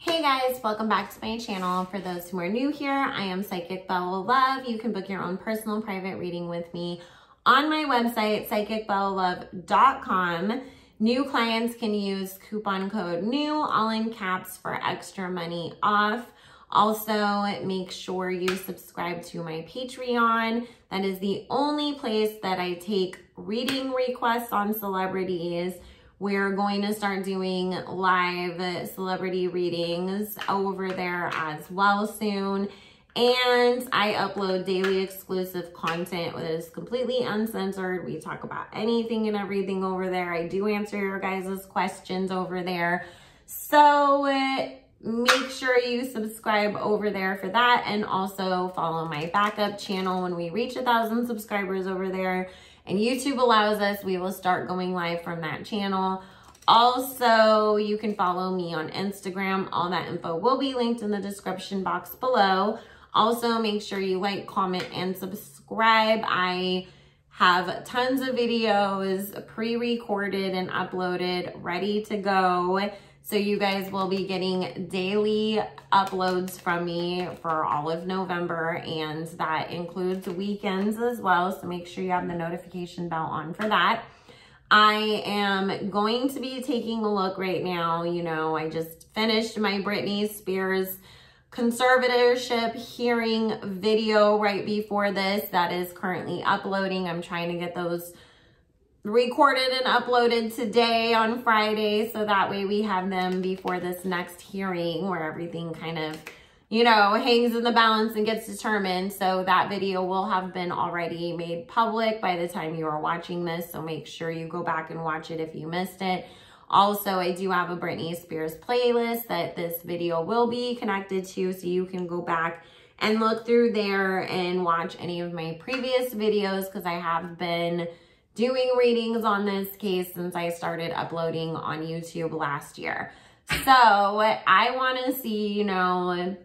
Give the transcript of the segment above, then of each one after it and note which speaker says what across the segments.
Speaker 1: Hey guys, welcome back to my channel. For those who are new here, I am Psychic Bella Love. You can book your own personal private reading with me on my website, psychicbellalove.com. New clients can use coupon code NEW, all in caps, for extra money off. Also, make sure you subscribe to my Patreon. That is the only place that I take reading requests on celebrities. We're going to start doing live celebrity readings over there as well soon. And I upload daily exclusive content that is completely uncensored. We talk about anything and everything over there. I do answer your guys' questions over there. So make sure you subscribe over there for that. And also follow my backup channel. When we reach 1,000 subscribers over there and YouTube allows us, we will start going live from that channel. Also, you can follow me on Instagram. All that info will be linked in the description box below. Also, make sure you like, comment, and subscribe. I have tons of videos pre-recorded and uploaded, ready to go. So you guys will be getting daily uploads from me for all of November, and that includes weekends as well. So make sure you have the notification bell on for that. I am going to be taking a look right now. You know, I just finished my Britney Spears conservatorship hearing video right before this. That is currently uploading. I'm trying to get those recorded and uploaded today on Friday, so that way we have them before this next hearing where everything kind of, you know, hangs in the balance and gets determined. So that video will have been already made public by the time you are watching this, so make sure you go back and watch it if you missed it. Also, I do have a Britney Spears playlist that this video will be connected to, so you can go back and look through there and watch any of my previous videos, because I have been doing readings on this case since I started uploading on YouTube last year. So I want to see, you know,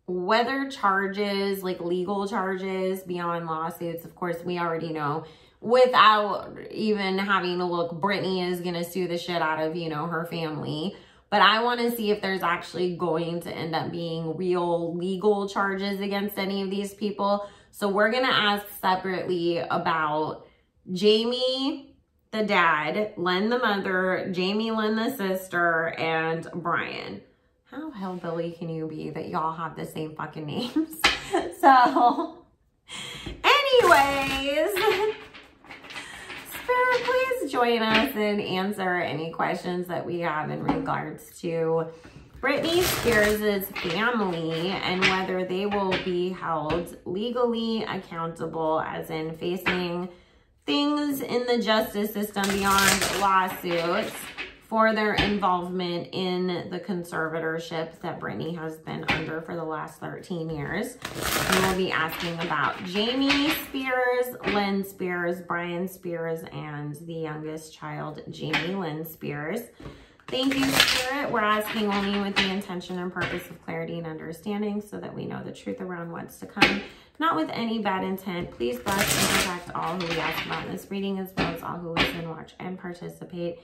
Speaker 1: whether charges, like legal charges beyond lawsuits. Of course, we already know without even having to look, Britney is going to sue the shit out of, you know, her family. But I want to see if there's actually going to end up being real legal charges against any of these people. So we're going to ask separately about Jamie, the dad, Lynn, the mother, Jamie Lynn, the sister, and Brian. How hillbilly can you be that y'all have the same fucking names? So, anyways, Spirit, please join us and answer any questions that we have in regards to Britney Spears' family and whether they will be held legally accountable, as in facing things in the justice system beyond lawsuits, for their involvement in the conservatorship that Britney has been under for the last 13 years. And we'll be asking about Jamie Spears, Lynn Spears, Brian Spears, and the youngest child, Jamie Lynn Spears. Thank you, Spirit. We're asking only with the intention and purpose of clarity and understanding, so that we know the truth around what's to come, not with any bad intent. Please bless and protect all who we ask about in this reading, as well as all who listen, watch, and participate.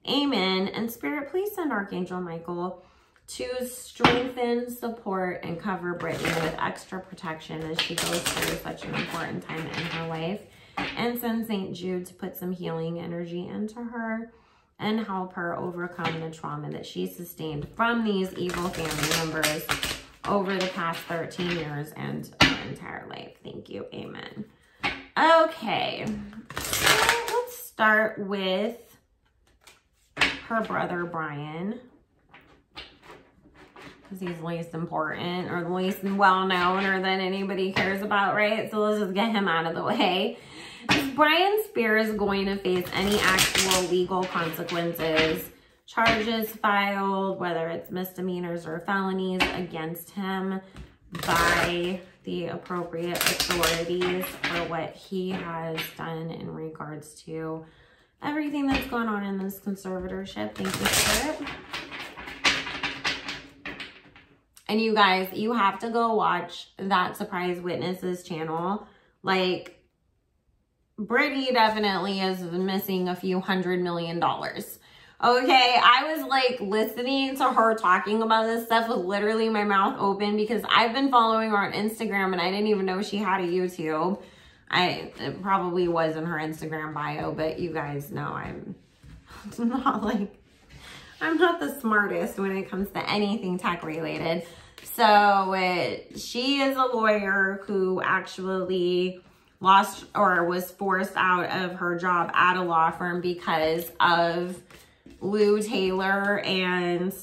Speaker 1: Amen. And Spirit, please send Archangel Michael to strengthen, support, and cover Britney with extra protection as she goes through such an important time in her life. And send St. Jude to put some healing energy into her and help her overcome the trauma that she sustained from these evil family members over the past 13 years and her entire life. Thank you. Amen. Okay. So let's start with her brother, Brian, because he's least important or the least well-known or that anybody cares about, right? So let's just get him out of the way. Is Brian Spears going to face any actual legal consequences, charges filed, whether it's misdemeanors or felonies, against him by the appropriate authorities for what he has done in regards to everything that's going on in this conservatorship? Thank you, Spirit. And you guys, you have to go watch that Surprise Witnesses channel. Like, Britney definitely is missing a few $100 million. Okay, I was like listening to her talking about this stuff with literally my mouth open because I've been following her on Instagram and I didn't even know she had a YouTube. It probably was in her Instagram bio, but you guys know I'm not the smartest when it comes to anything tech related. So she is a lawyer who actually lost or was forced out of her job at a law firm because of Lou Taylor and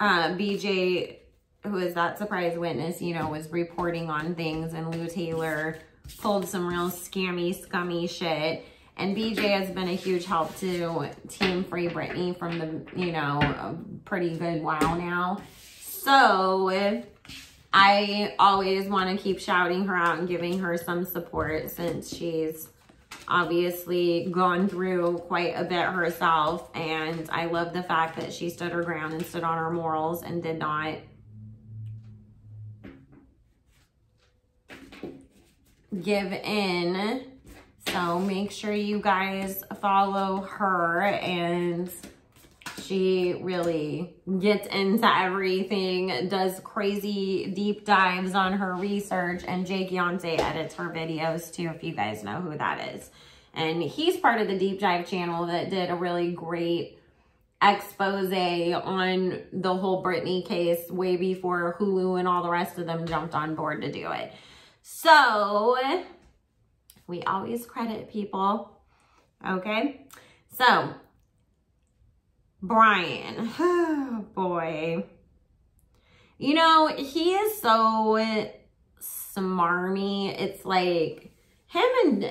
Speaker 1: BJ, who is that surprise witness, you know, was reporting on things, and Lou Taylor pulled some real scammy, scummy shit. And BJ has been a huge help to Team Free Britney from the, you know, a pretty good while now. So I always want to keep shouting her out and giving her some support since she's obviously gone through quite a bit herself. And I love the fact that she stood her ground and stood on her morals and did not give in. So make sure you guys follow her, and she really gets into everything, does crazy deep dives on her research, and Jake Yonce edits her videos too, if you guys know who that is. And he's part of the deep dive channel that did a really great expose on the whole Britney case way before Hulu and all the rest of them jumped on board to do it. So we always credit people, okay? So, Brian, oh boy. You know, he is so smarmy. It's like, him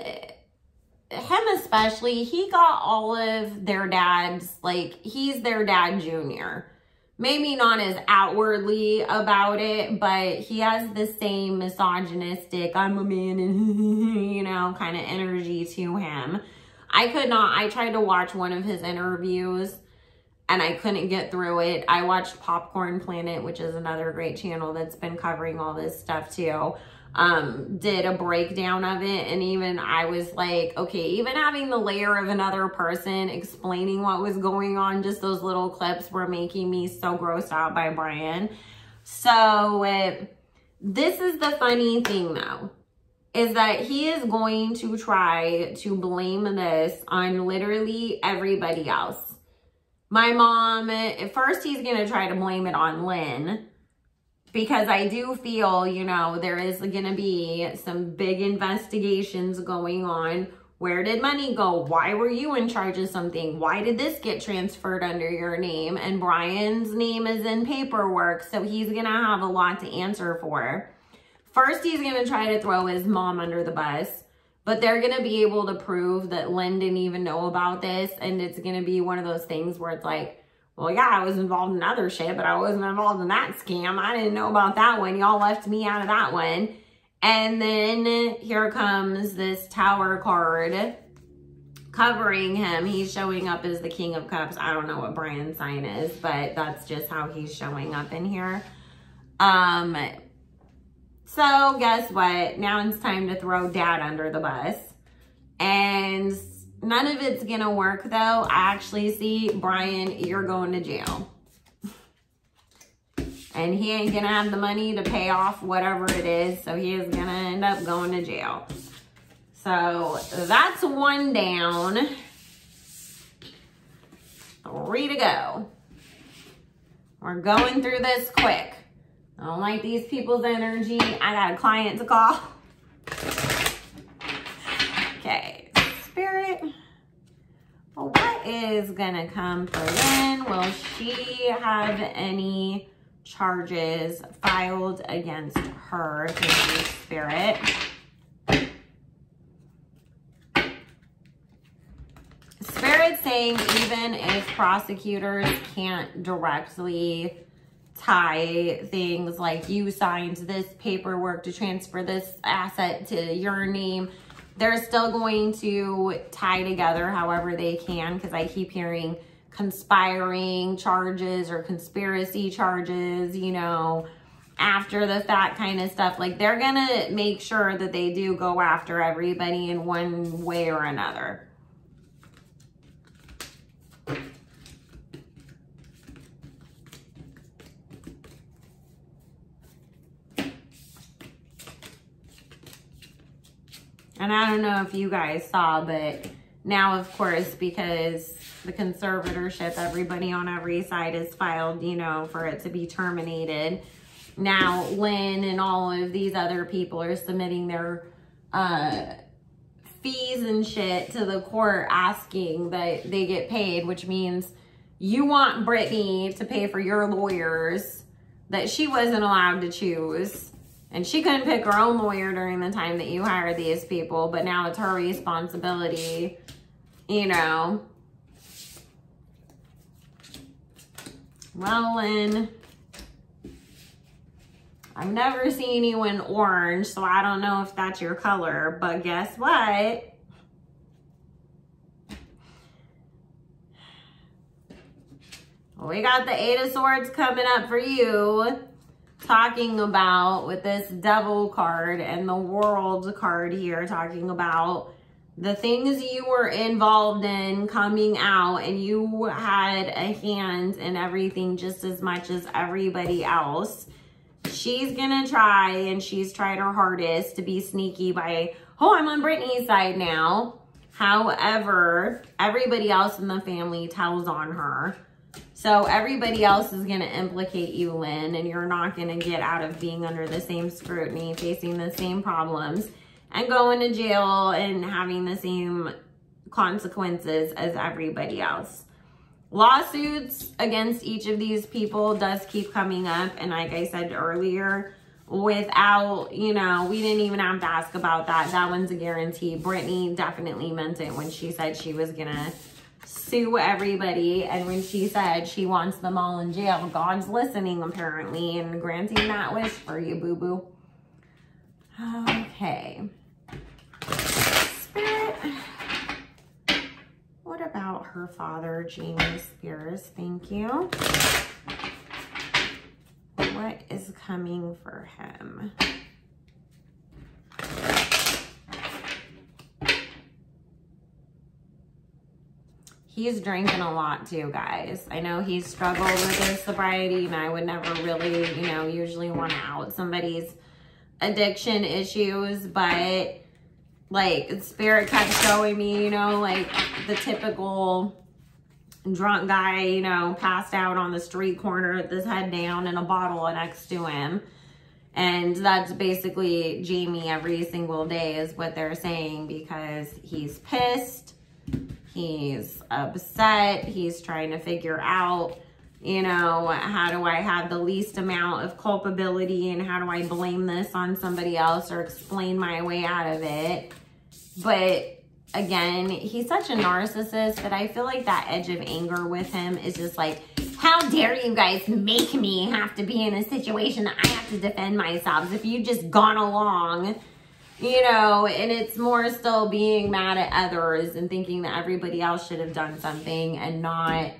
Speaker 1: especially, he got all of their dads, like, he's their dad junior. Maybe not as outwardly about it, but he has the same misogynistic, I'm a man, and you know, kind of energy to him. I tried to watch one of his interviews and I couldn't get through it. I watched Popcorn Planet, which is another great channel that's been covering all this stuff too. Did a breakdown of it, and even I was like, okay, even having the layer of another person explaining what was going on, just those little clips were making me so grossed out by Brian. So this is the funny thing though, is that he is going to try to blame this on literally everybody else. My mom, at first he's going to try to blame it on Lynn, because I do feel, you know, there is going to be some big investigations going on. Where did money go? Why were you in charge of something? Why did this get transferred under your name? And Brian's name is in paperwork, so he's going to have a lot to answer for. First, he's going to try to throw his mom under the bus, but they're going to be able to prove that Lynn didn't even know about this, and it's going to be one of those things where it's like, well, yeah, I was involved in other shit, but I wasn't involved in that scam. I didn't know about that one. Y'all left me out of that one. And then here comes this Tower card covering him. He's showing up as the King of Cups. I don't know what Brian's sign is, but that's just how he's showing up in here. So guess what? Now it's time to throw Dad under the bus. And none of it's gonna work though. I actually see, Brian, you're going to jail. And he ain't gonna have the money to pay off whatever it is, so he is gonna end up going to jail. So that's one down. 3 to go. We're going through this quick. I don't like these people's energy. I got a client to call. Okay, Spirit. Well, what is gonna come for Lynn? Will she have any charges filed against her? Thank you, Spirit. Spirit saying even if prosecutors can't directly tie things like you signed this paperwork to transfer this asset to your name, they're still going to tie together however they can, because I keep hearing conspiring charges or conspiracy charges, you know, after the fact kind of stuff. Like, they're gonna make sure that they do go after everybody in one way or another. And I don't know if you guys saw, but now, of course, because the conservatorship, everybody on every side has filed, you know, for it to be terminated. Now, Lynn and all of these other people are submitting their fees and shit to the court asking that they get paid, which means you want Britney to pay for your lawyers that she wasn't allowed to choose. And she couldn't pick her own lawyer during the time that you hired these people, but now it's her responsibility, you know. Well, Lynn, I've never seen anyone orange, so I don't know if that's your color, but guess what? We got the Eight of Swords coming up for you, talking about with this Devil card and the World card here, talking about the things you were involved in coming out, and you had a hand in everything just as much as everybody else. She's gonna try, and she's tried her hardest to be sneaky by, oh, I'm on Britney's side now. However, everybody else in the family tells on her. So everybody else is going to implicate you, Lynn, and you're not going to get out of being under the same scrutiny, facing the same problems, and going to jail and having the same consequences as everybody else. Lawsuits against each of these people does keep coming up, and like I said earlier, without, you know, we didn't even have to ask about that. That one's a guarantee. Britney definitely meant it when she said she was going to sue everybody, and when she said she wants them all in jail, God's listening apparently and granting that wish for you, boo-boo. Okay. Spirit, what about her father, Jamie Spears? Thank you. What is coming for him? He's drinking a lot too, guys. I know he's struggled with his sobriety, and I would never really, you know, usually want to out somebody's addiction issues, but like Spirit kept showing me, you know, like the typical drunk guy, you know, passed out on the street corner with his head down and a bottle next to him. And that's basically Jamie every single day is what they're saying, because he's pissed. He's upset. He's trying to figure out, you know, how do I have the least amount of culpability, and how do I blame this on somebody else or explain my way out of it? But again, he's such a narcissist that I feel like that edge of anger with him is just like, how dare you guys make me have to be in a situation that I have to defend myself? If you just gone along, you know, and it's more still being mad at others and thinking that everybody else should have done something and not,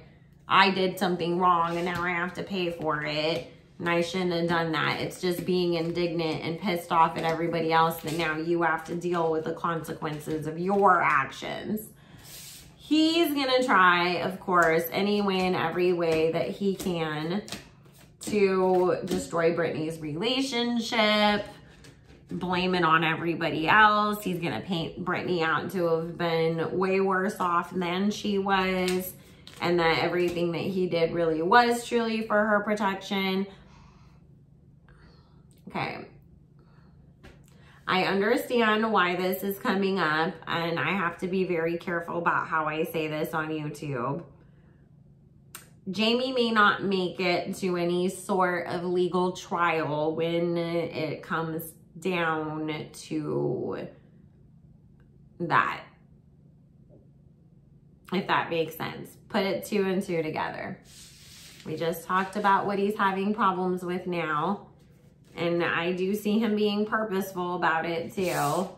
Speaker 1: I did something wrong and now I have to pay for it and I shouldn't have done that. It's just being indignant and pissed off at everybody else that now you have to deal with the consequences of your actions. He's gonna try, of course, any way and every way that he can to destroy Britney's relationship, blame it on everybody else. He's gonna paint Britney out to have been way worse off than she was, and that everything that he did really was truly for her protection. Okay. I understand why this is coming up, and I have to be very careful about how I say this on YouTube. Jamie may not make it to any sort of legal trial when it comes down to that, if that makes sense. Put it 2 and 2 together. We just talked about what he's having problems with now, and I do see him being purposeful about it too.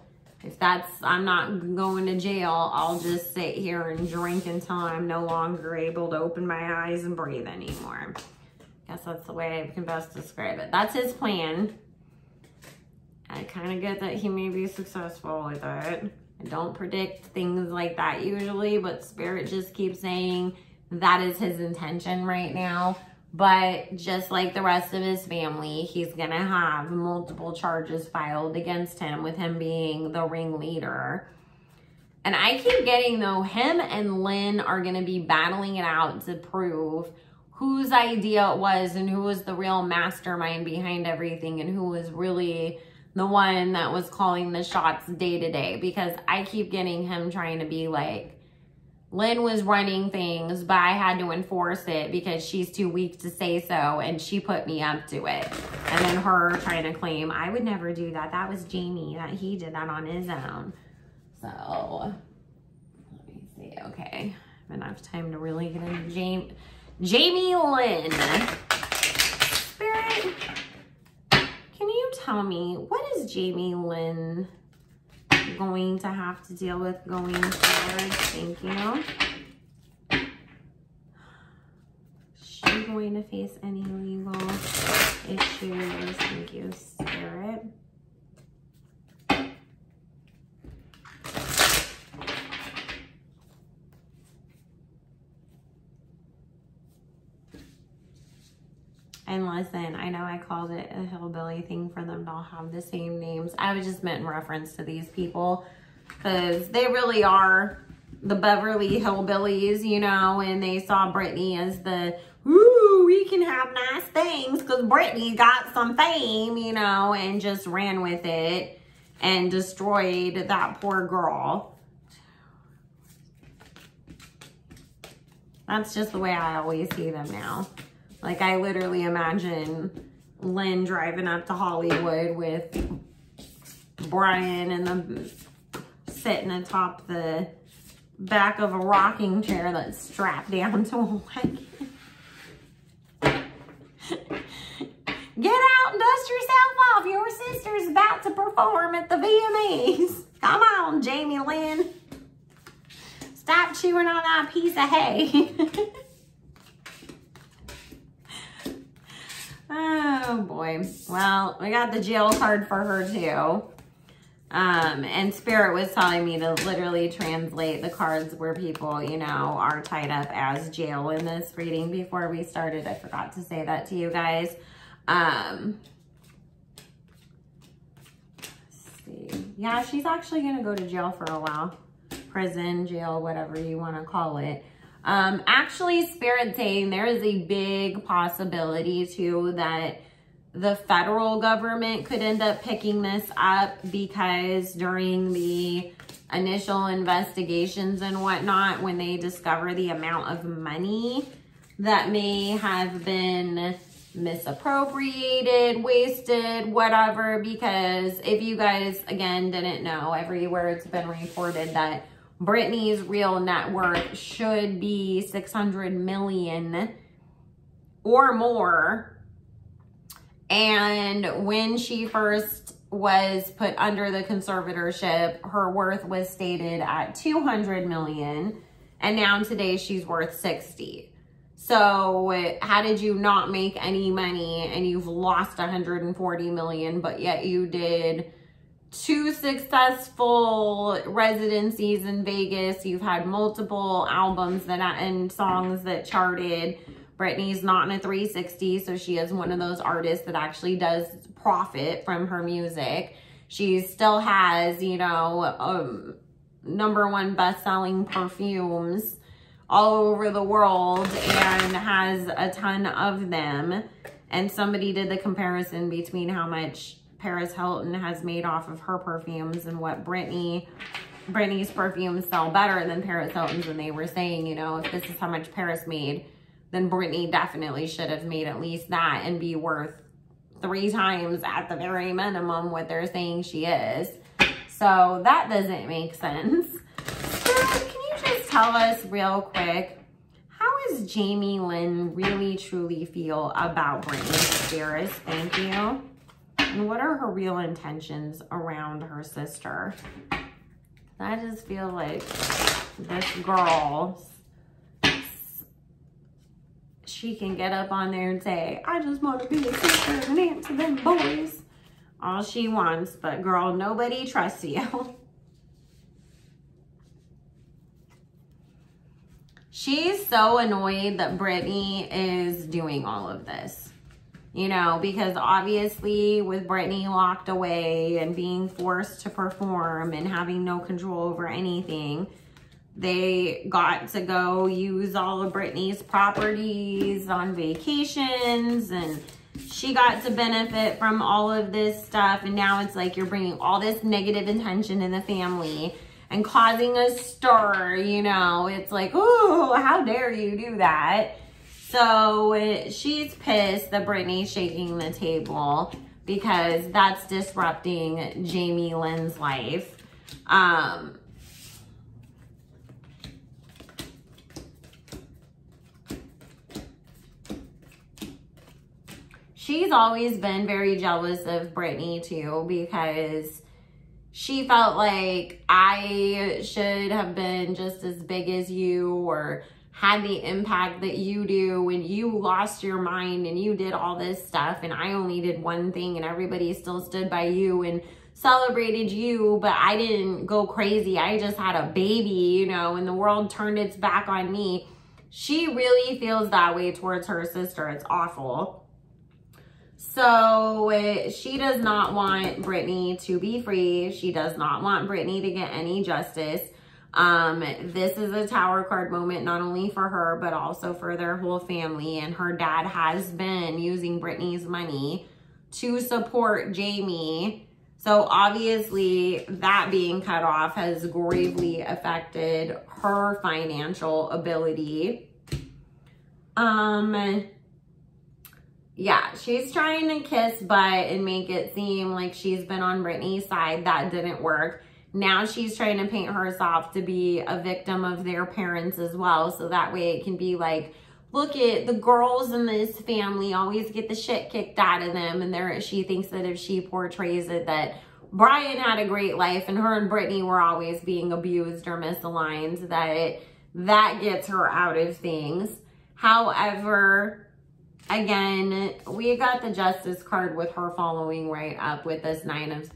Speaker 1: If that's, I'm not going to jail, I'll just sit here and drink until I'm no longer able to open my eyes and breathe anymore. I guess that's the way I can best describe it. That's his plan. I kind of get that he may be successful with it. I don't predict things like that usually, but Spirit just keeps saying that is his intention right now. But just like the rest of his family, he's going to have multiple charges filed against him, with him being the ringleader. And I keep getting, though, him and Lynn are going to be battling it out to prove whose idea it was and who was the real mastermind behind everything and who was really the one that was calling the shots day to day. Because I keep getting him trying to be like, Lynn was running things, but I had to enforce it because she's too weak to say so, and she put me up to it. And then her trying to claim, I would never do that. That was Jamie. That he did that on his own. So, let me see. Okay. Enough time to really get into Jamie Lynn. Spirit, can you tell me, what is Jamie Lynn going to have to deal with going forward? Thank you. Is she going to face any legal issues? Thank you, Spirit. And listen, I know I called it a hillbilly thing for them to all have the same names. I was just meant in reference to these people because they really are the Beverly Hillbillies, you know, and they saw Britney as the, ooh, we can have nice things because Britney got some fame, you know, and just ran with it and destroyed that poor girl. That's just the way I always see them now. Like, I literally imagine Lynn driving up to Hollywood with Brian and sitting atop the back of a rocking chair that's strapped down to a wagon. Get out and dust yourself off. Your sister's about to perform at the VMAs. Come on, Jamie Lynn. Stop chewing on that piece of hay. Oh boy. Well, we got the jail card for her too. And Spirit was telling me to literally translate the cards where people, you know, are tied up as jail in this reading before we started. I forgot to say that to you guys. Let's see. Yeah, she's actually going to go to jail for a while. Prison, jail, whatever you want to call it. Actually, Spirit saying there is a big possibility too that the federal government could end up picking this up, because during the initial investigations and whatnot, when they discover the amount of money that may have been misappropriated, wasted, whatever, because if you guys, again, didn't know, everywhere it's been reported that Britney's real net worth should be 600 million or more. And when she first was put under the conservatorship, her worth was stated at 200 million. And now today she's worth 60. So how did you not make any money and you've lost 140 million, but yet you did 2 successful residencies in Vegas. You've had multiple albums and songs that charted. Britney's not in a 360, so she is one of those artists that actually does profit from her music. She still has, you know, #1 best-selling perfumes all over the world and has a ton of them. And somebody did the comparison between how much Paris Hilton has made off of her perfumes and what Britney's perfumes sell better than Paris Hilton's, and they were saying, you know, if this is how much Paris made, then Britney definitely should have made at least that and be worth 3 times at the very minimum what they're saying she is. So that doesn't make sense. So can you just tell us real quick, how does Jamie Lynn really truly feel about Britney Spears? Thank you. And what are her real intentions around her sister? I just feel like this girl, she can get up on there and say, I just want to be a sister and an aunt to them boys. All she wants, but girl, nobody trusts you. she's so annoyed that Britney is doing all of this. You know, because obviously with Britney locked away and being forced to perform and having no control over anything, they got to go use all of Britney's properties on vacations, and she got to benefit from all of this stuff. And now it's like you're bringing all this negative attention in the family and causing a stir, you know. It's like, ooh, how dare you do that? So she's pissed that Britney's shaking the table because that's disrupting Jamie Lynn's life. She's always been very jealous of Britney too, because she felt like I should have been just as big as you or had the impact that you do when you lost your mind and you did all this stuff, and I only did one thing and everybody still stood by you and celebrated you, but I didn't go crazy. I just had a baby, you know, and the world turned its back on me. She really feels that way towards her sister. It's awful. So she does not want Britney to be free. She does not want Britney to get any justice. This is a tower card moment, not only for her, but also for their whole family. And her dad has been using Britney's money to support Jamie. So obviously that being cut off has gravely affected her financial ability. Yeah, she's trying to kiss butt and make it seem like she's been on Britney's side. That didn't work. Now she's trying to paint herself to be a victim of their parents as well. So that way it can be like, look at the girls in this family always get the shit kicked out of them. And she thinks that if she portrays it that Brian had a great life and her and Britney were always being abused or misaligned, that gets her out of things. However, again, we got the justice card with her following right up with this 9 of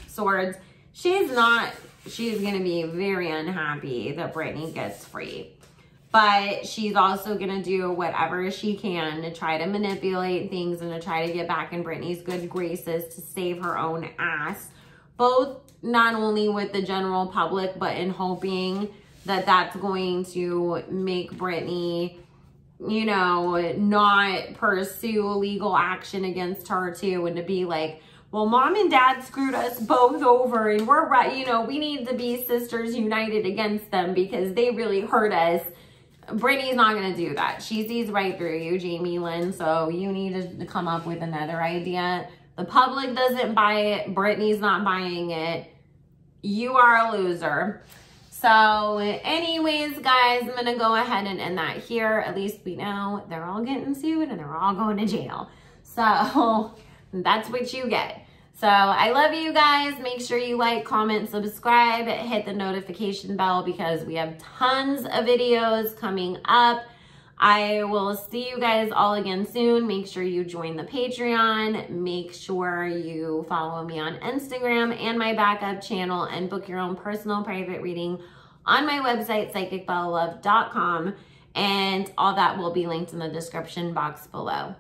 Speaker 1: Swords. She's going to be very unhappy that Britney gets free. But she's also going to do whatever she can to try to manipulate things and to try to get back in Britney's good graces to save her own ass. Both not only with the general public, but in hoping that that's going to make Britney, you know, not pursue legal action against her too, and to be like, well, mom and dad screwed us both over and we're right, you know, we need to be sisters united against them because they really hurt us. Britney's not going to do that. She sees right through you, Jamie Lynn, so you need to come up with another idea. The public doesn't buy it. Britney's not buying it. You are a loser. So anyways, guys, I'm going to go ahead and end that here. At least we know they're all getting sued and they're all going to jail. So that's what you get. So I love you guys. Make sure you like, comment, subscribe, hit the notification bell because we have tons of videos coming up. I will see you guys all again soon. Make sure you join the Patreon. Make sure you follow me on Instagram and my backup channel, and book your own personal private reading on my website, psychicbellalove.com. And all that will be linked in the description box below.